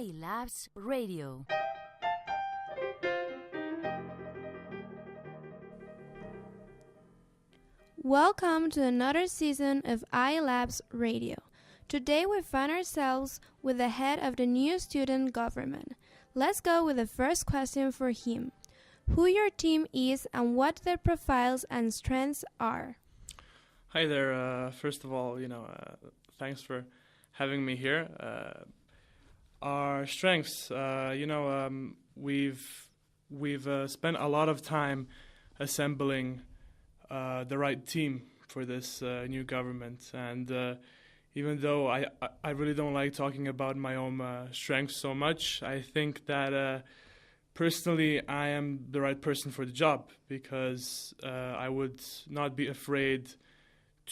iLabs Radio. Welcome to another season of iLabs Radio. Today we find ourselves with the head of the new student government. Let's go with the first question for him. Who your team is and what their profiles and strengths are. Hi there. First of all, thanks for having me here. Our strengths, we've spent a lot of time assembling the right team for this new government, and even though I really don't like talking about my own strengths so much, I think that personally I am the right person for the job, because I would not be afraid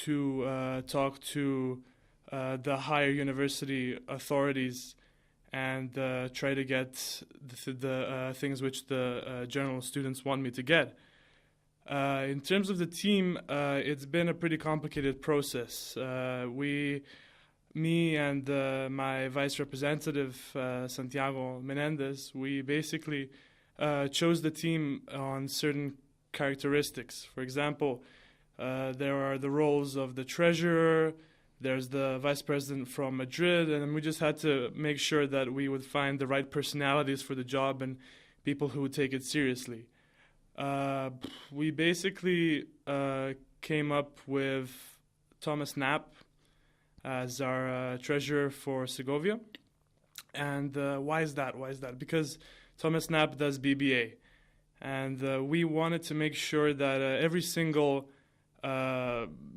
to talk to the higher university authorities and try to get the things which the general students want me to get. In terms of the team, it's been a pretty complicated process. Me and my vice representative, Santiago Menendez, we basically chose the team on certain characteristics. For example, there are the roles of the treasurer, there's the vice president from Madrid, and we just had to make sure that we would find the right personalities for the job and people who would take it seriously. We basically came up with Thomas Knapp as our treasurer for Segovia. And why is that? Because Thomas Knapp does BBA. And we wanted to make sure that every single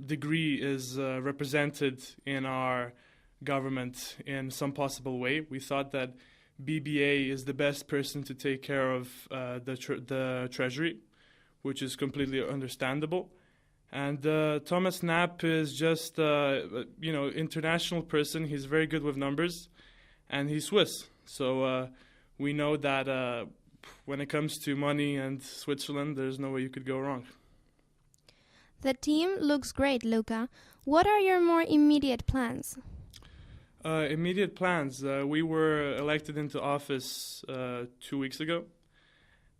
degree is represented in our government in some possible way. We thought that BBA is the best person to take care of the treasury, which is completely understandable. And Thomas Knapp is just, international person. He's very good with numbers, and he's Swiss. So we know that when it comes to money and Switzerland, there's no way you could go wrong. The team looks great, Luca. What are your more immediate plans? Immediate plans. We were elected into office 2 weeks ago.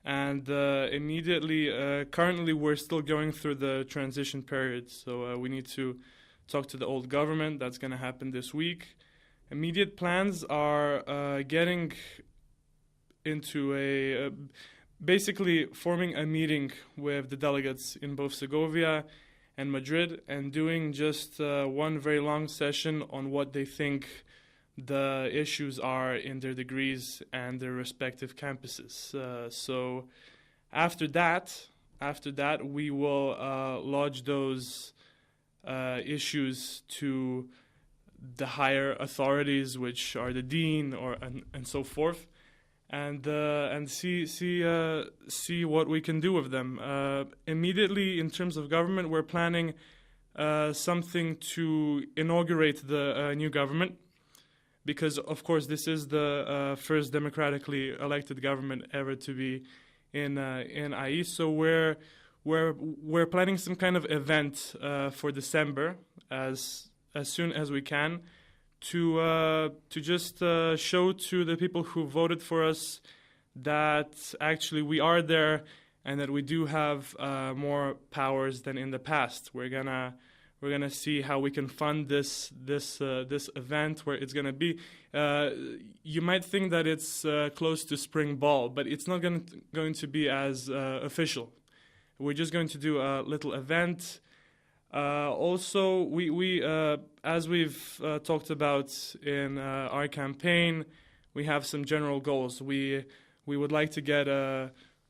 And immediately, currently we're still going through the transition period. So we need to talk to the old government. That's going to happen this week. Immediate plans are getting into basically forming a meeting with the delegates in both Segovia and Madrid, and doing just one very long session on what they think the issues are in their degrees and their respective campuses. So after that, we will lodge those issues to the higher authorities, which are the dean and so forth, and see what we can do with them. Immediately, in terms of government, we're planning something to inaugurate the new government, because, of course, this is the first democratically elected government ever to be in IE. So we're planning some kind of event for December, as soon as we can, to just show to the people who voted for us that actually we are there and that we do have more powers than in the past. We're gonna see how we can fund this event, where it's gonna be. You might think that it's close to spring ball, but it's not going to be as official. We're just going to do a little event. Also, we as we've talked about in our campaign, we have some general goals. We would like to get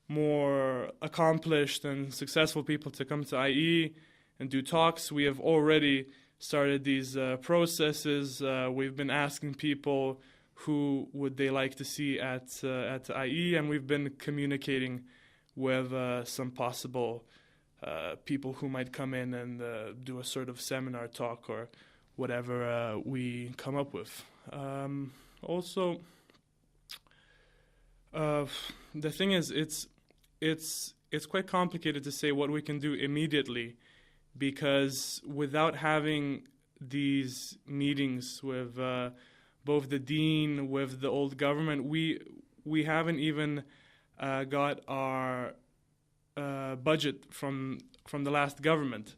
more accomplished and successful people to come to IE and do talks. We have already started these processes. We've been asking people who would they like to see at IE, and we've been communicating with some possible people who might come in and do a sort of seminar talk or whatever we come up with. Also, the thing is, it's quite complicated to say what we can do immediately, because without having these meetings with both the dean with the old government. We haven't even got our budget from the last government.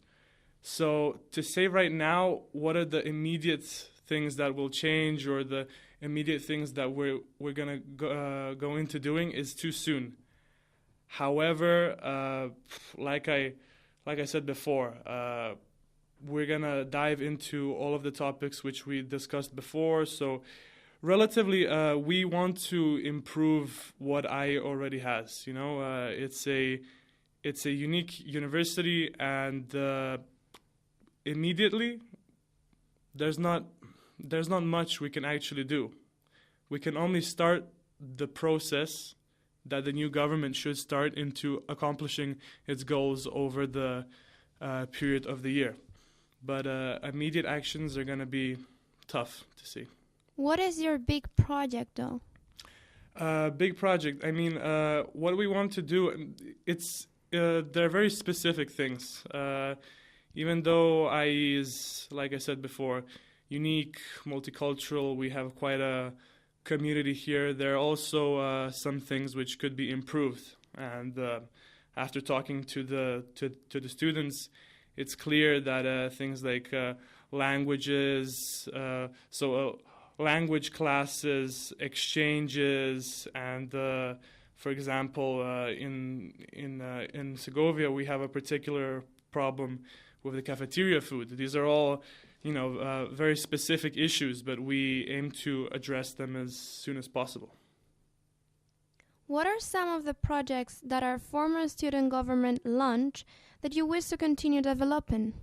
So to say right now what are the immediate things that will change or the immediate things that we're gonna go into doing is too soon. However, like I said before, we're gonna dive into all of the topics which we discussed before. So relatively, we want to improve what IE already has. You know, it's a unique university, and immediately there's not much we can actually do. We can only start the process that the new government should start into accomplishing its goals over the period of the year. But immediate actions are going to be tough to see. What is your big project, though? Big project. I mean, what we want to do, they're very specific things. Even though IE is, like I said before, unique, multicultural, we have quite a community here. There are also some things which could be improved. And after talking to the students, it's clear that things like languages, language classes, exchanges, and for example, in Segovia, we have a particular problem with the cafeteria food. These are all, very specific issues, but we aim to address them as soon as possible. What are some of the projects that our former student government launched that you wish to continue developing?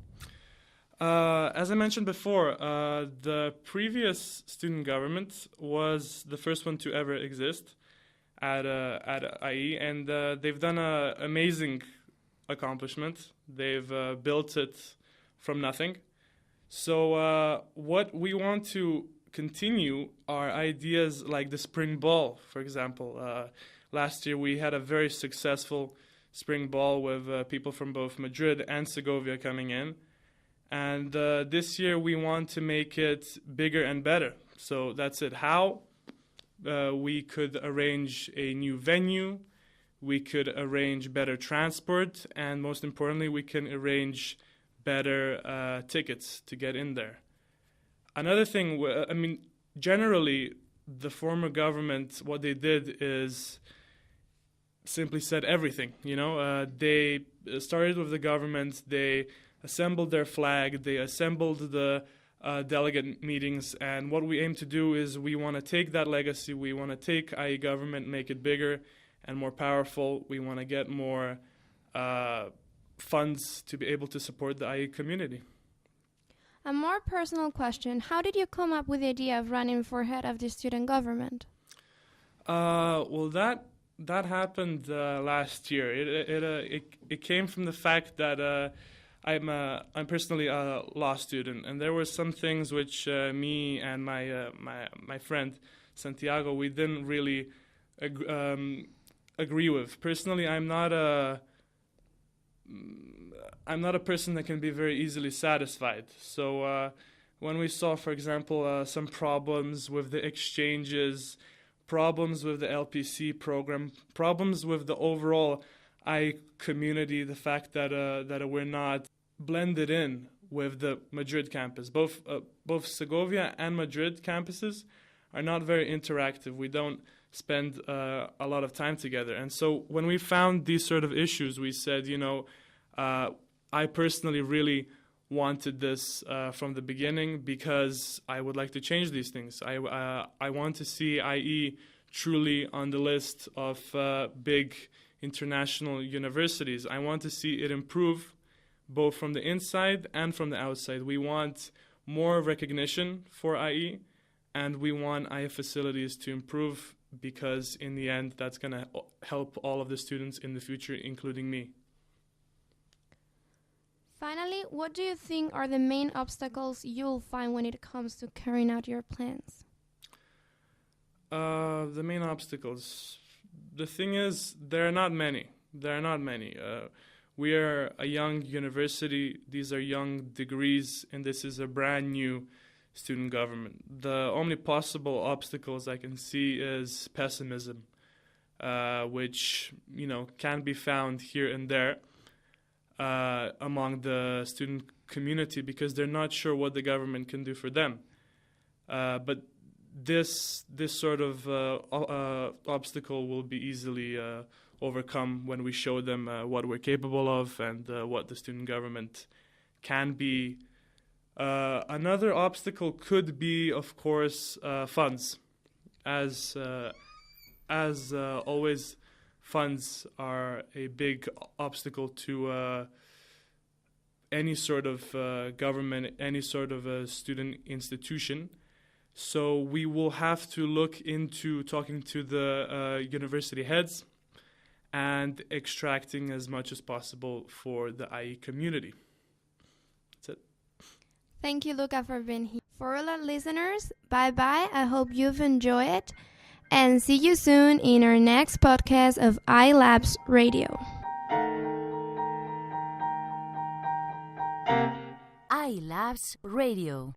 As I mentioned before, the previous student government was the first one to ever exist at IE, and they've done an amazing accomplishment. They've built it from nothing. So what we want to continue are ideas like the spring ball, for example. Last year we had a very successful spring ball with people from both Madrid and Segovia coming in. And this year we want to make it bigger and better. So that's it. How? We could arrange a new venue. We could arrange better transport. And most importantly, we can arrange better tickets to get in there. Another thing, generally, the former government, what they did is simply said everything. They started with the government. They assembled their flag. They assembled the delegate meetings. And what we aim to do is we want to take that legacy. We want to take IE government, make it bigger and more powerful. We want to get more funds to be able to support the IE community. A more personal question. How did you come up with the idea of running for head of the student government? Well, that happened last year. It came from the fact that I'm personally a law student, and there were some things which me and my friend Santiago, we didn't really agree with. Personally, I'm not a person that can be very easily satisfied. So when we saw, for example, some problems with the exchanges, problems with the LPC program, problems with the overall IE community, the fact that we're not blended in with the Madrid campus. Both Segovia and Madrid campuses are not very interactive. We don't spend a lot of time together. And so when we found these sort of issues, we said, I personally really wanted this from the beginning because I would like to change these things. I want to see IE truly on the list of big international universities. I want to see it improve both from the inside and from the outside. We want more recognition for IE, and we want IE facilities to improve because in the end, that's going to help all of the students in the future, including me. Finally, what do you think are the main obstacles you'll find when it comes to carrying out your plans? The main obstacles. The thing is, there are not many. We are a young university. These are young degrees, and this is a brand new student government. The only possible obstacles I can see is pessimism, which can be found here and there among the student community because they're not sure what the government can do for them. But this sort of obstacle will be easily overcome when we show them what we're capable of and what the student government can be. Another obstacle could be, of course, funds. As always, funds are a big obstacle to any sort of government, any sort of student institution. So we will have to look into talking to the university heads and extracting as much as possible for the IE community. That's it. Thank you, Luca, for being here. For all our listeners, bye-bye. I hope you've enjoyed it. And see you soon in our next podcast of iLabs Radio. iLabs Radio.